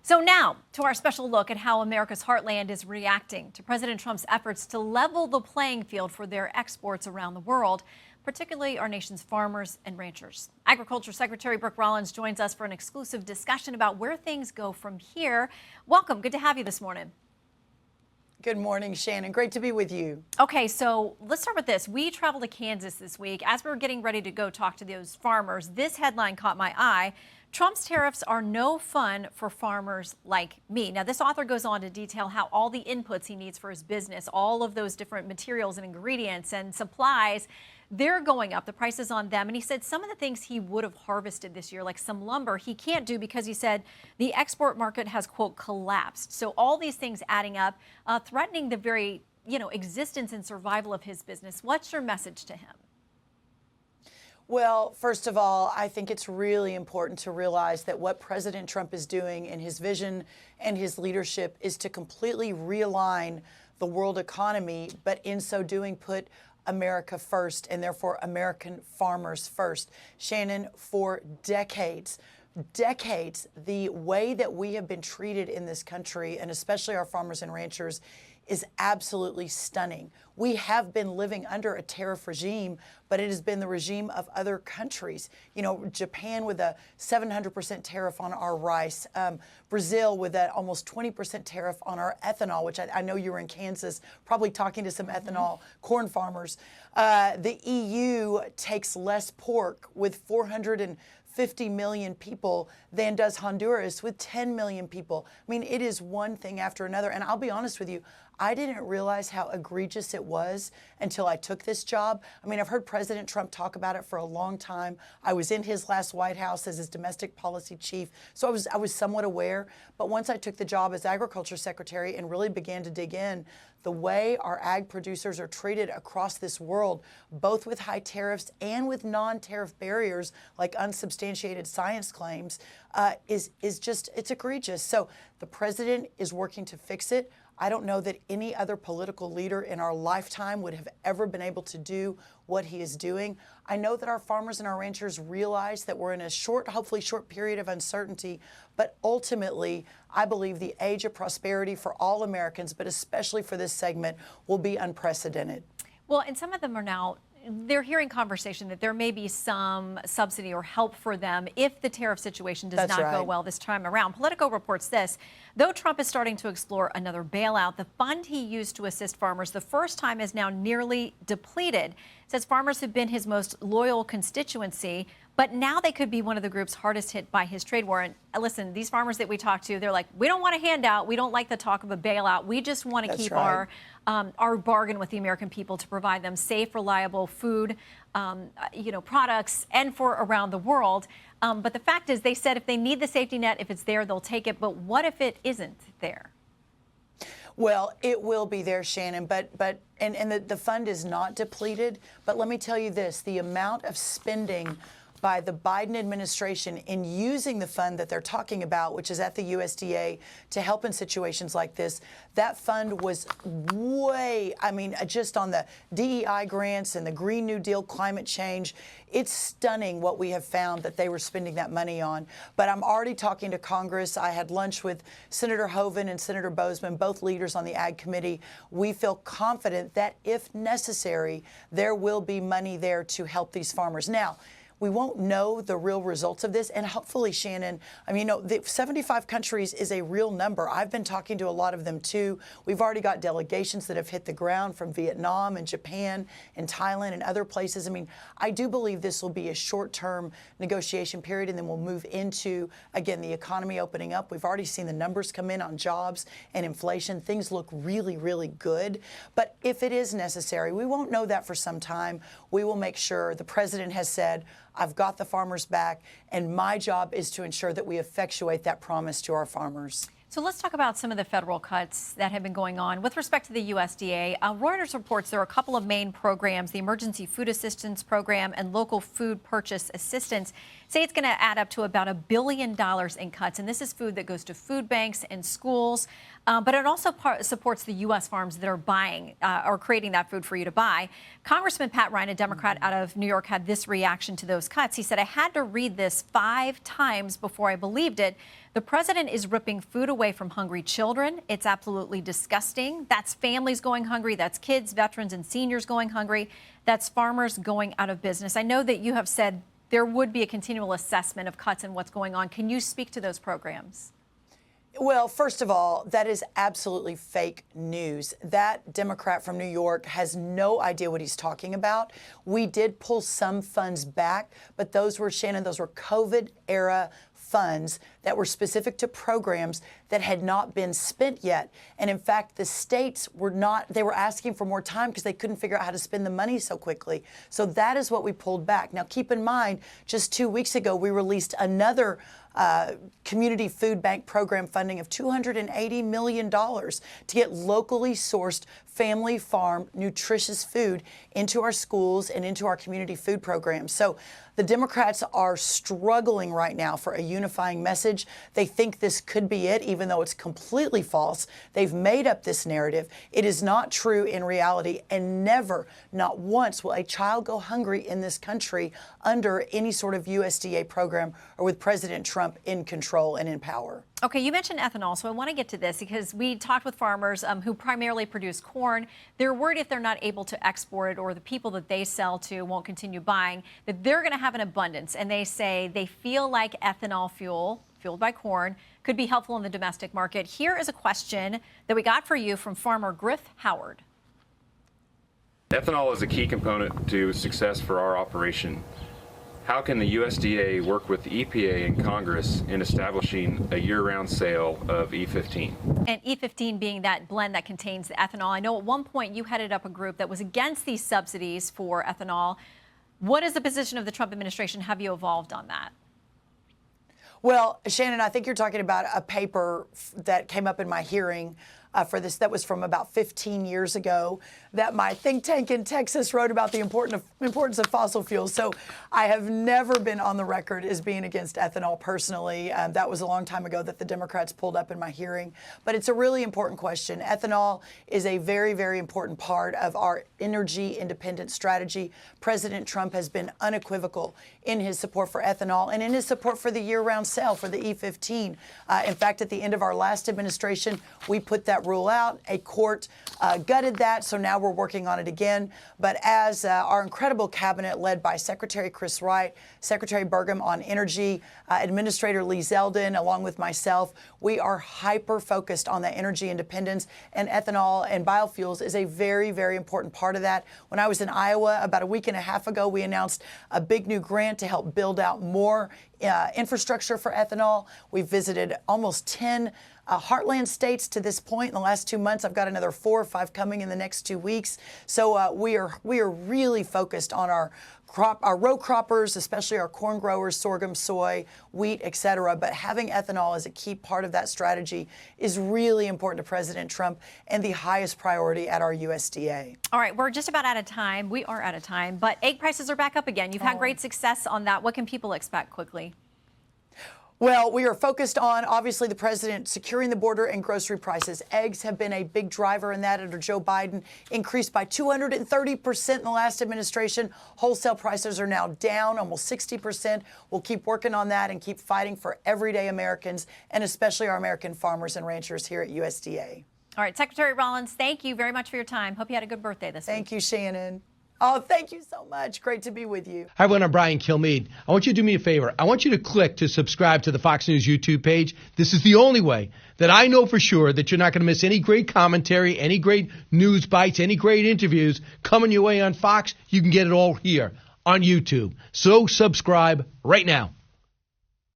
So now to our special look at how America's heartland is reacting to President Trump's efforts to level the playing field for their exports around the world, particularly our nation's farmers and ranchers. Agriculture Secretary Brooke Rollins joins us for an exclusive discussion about where things go from here. Welcome. Good to have you this morning. Good morning, Shannon. Great to be with you. Okay, so let's start with this. We traveled to Kansas this week. As we were getting ready to go talk to those farmers, this headline caught my eye. Trump's tariffs are no fun for farmers like me. Now, this author goes on to detail how all the inputs he needs for his business, all of those different materials and ingredients and supplies, they're going up, the prices on them. And he said some of the things he would have harvested this year, like some lumber, he can't do because he said the export market has, quote, collapsed. So all these things adding up, threatening the very, existence and survival of his business. What's your message to him? Well, first of all, I think it's really important to realize that what President Trump is doing in his vision and his leadership is to completely realign the world economy, but in so doing, put America first and therefore American farmers first. Shannon, for decades, the way that we have been treated in this country, and especially our farmers and ranchers, is absolutely stunning. We have been living under a tariff regime, but it has been the regime of other countries. Japan with a 700% tariff on our rice, Brazil with an almost 20% tariff on our ethanol, which I know you were in Kansas, probably talking to some ethanol corn farmers. The EU takes less pork with 450 million people than does Honduras with 10 million people. I mean, it is one thing after another. And I'll be honest with you, I didn't realize how egregious it was until I took this job. I mean, I've heard President Trump talk about it for a long time. I was in his last White House as his domestic policy chief, so I was somewhat aware. But once I took the job as Agriculture Secretary and really began to dig in, the way our ag producers are treated across this world, both with high tariffs and with non-tariff barriers like unsubstantiated science claims, is just, it's egregious. So the president is working to fix it. I don't know that any other political leader in our lifetime would have ever been able to do what he is doing. I know that our farmers and our ranchers realize that we're in a hopefully short period of uncertainty, but ultimately, I believe the age of prosperity for all Americans, but especially for this segment, will be unprecedented. Well, and some of them are now, they're hearing conversation that there may be some subsidy or help for them if the tariff situation does not go well this time around. Politico reports this. Though Trump is starting to explore another bailout, the fund he used to assist farmers the first time is now nearly depleted. Says farmers have been his most loyal constituency, but now they could be one of the groups hardest hit by his trade war. And listen, these farmers that we talk to, they're like, we don't want a handout. We don't like the talk of a bailout. We just want to keep our bargain with the American people to provide them safe, reliable food, products, and for around the world. But the fact is, they said if they need the safety net, if it's there, they'll take it. But what if it isn't there? Well, it will be there, Shannon, but the fund is not depleted. But let me tell you this, the amount of spending by the Biden administration in using the fund that they're talking about, which is at the USDA, to help in situations like this, that fund was just on the DEI grants and the Green New Deal, climate change, it's stunning what we have found that they were spending that money on. But I'm already talking to Congress. I had lunch with Senator Hoeven and Senator Bozeman, both leaders on the Ag Committee. We feel confident that if necessary, there will be money there to help these farmers. Now, we won't know the real results of this. And hopefully, Shannon, the 75 countries is a real number. I've been talking to a lot of them, too. We've already got delegations that have hit the ground from Vietnam and Japan and Thailand and other places. I do believe this will be a short-term negotiation period, and then we'll move into, again, the economy opening up. We've already seen the numbers come in on jobs and inflation. Things look really, really good. But if it is necessary, we won't know that for some time. We will make sure. The president has said, I've got the farmers back, and my job is to ensure that we effectuate that promise to our farmers. So let's talk about some of the federal cuts that have been going on. With respect to the USDA, Reuters reports there are a couple of main programs, the Emergency Food Assistance Program and Local Food Purchase Assistance. Say it's going to add up to about $1 billion in cuts, and this is food that goes to food banks and schools. But it also supports the U.S. farms that are buying or creating that food for you to buy. Congressman Pat Ryan, a Democrat out of New York, had this reaction to those cuts. He said, I had to read this 5 times before I believed it. The president is ripping food away from hungry children. It's absolutely disgusting. That's families going hungry. That's kids, veterans, and seniors going hungry. That's farmers going out of business. I know that you have said there would be a continual assessment of cuts and what's going on. Can you speak to those programs? Well, first of all, that is absolutely fake news. That Democrat from New York has no idea what he's talking about. We did pull some funds back, but those were, Shannon, those were COVID-era funds that were specific to programs that had not been spent yet. And in fact, the states were not, they were asking for more time because they couldn't figure out how to spend the money so quickly. So that is what we pulled back. Now, keep in mind, just 2 weeks ago, we released another community food bank program funding of $280 million to get locally sourced family farm nutritious food into our schools and into our community food programs. So the Democrats are struggling right now for a unifying message. They think this could be it, even though it's completely false. They've made up this narrative. It is not true in reality, and never, not once, will a child go hungry in this country under any sort of USDA program or with President Trump in control and in power. Okay, you mentioned ethanol, so I want to get to this because we talked with farmers who primarily produce corn. They're worried if they're not able to export it or the people that they sell to won't continue buying, that they're going to have an abundance. And they say they feel like ethanol fuel, fueled by corn, could be helpful in the domestic market. Here is a question that we got for you from farmer Griff Howard. Ethanol is a key component to success for our operation. How can the USDA work with the EPA and Congress in establishing a year-round sale of E15? And E15 being that blend that contains the ethanol. I know at one point you headed up a group that was against these subsidies for ethanol. What is the position of the Trump administration? Have you evolved on that? Well, Shannon, I think you're talking about a paper that came up in my hearing for this that was from about 15 years ago that my think tank in Texas wrote about the importance of fossil fuels. So I have never been on the record as being against ethanol personally. That was a long time ago that the Democrats pulled up in my hearing. But it's a really important question. Ethanol is a very, very important part of our energy independence strategy. President Trump has been unequivocal in his support for ethanol and in his support for the year-round sale for the E15. In fact, at the end of our last administration, we put that rule out. A court gutted that, so now we're working on it again. But as our incredible cabinet led by Secretary Chris Wright, Secretary Burgum on energy, Administrator Lee Zeldin, along with myself, we are hyper-focused on that energy independence, and ethanol and biofuels is a very, very important part of that. When I was in Iowa about a week and a half ago, we announced a big new grant to help build out more infrastructure for ethanol. We've visited almost 10 heartland states to this point in the last 2 months. I've got another 4 or 5 coming in the next 2 weeks. So we are really focused on our row croppers, especially our corn growers, sorghum, soy, wheat, et cetera. But having ethanol as a key part of that strategy is really important to President Trump and the highest priority at our USDA. All right, we're just about out of time. We are out of time, but egg prices are back up again. You've had great success on that. What can people expect quickly? Well, we are focused on, obviously, the president securing the border and grocery prices. Eggs have been a big driver in that under Joe Biden, increased by 230% in the last administration. Wholesale prices are now down almost 60%. We'll keep working on that and keep fighting for everyday Americans and especially our American farmers and ranchers here at USDA. All right, Secretary Rollins, thank you very much for your time. Hope you had a good birthday this week. Thank you, Shannon. Oh, thank you so much. Great to be with you. Hi, everyone. I'm Brian Kilmeade. I want you to do me a favor. I want you to click to subscribe to the Fox News YouTube page. This is the only way that I know for sure that you're not going to miss any great commentary, any great news bites, any great interviews coming your way on Fox. You can get it all here on YouTube. So subscribe right now.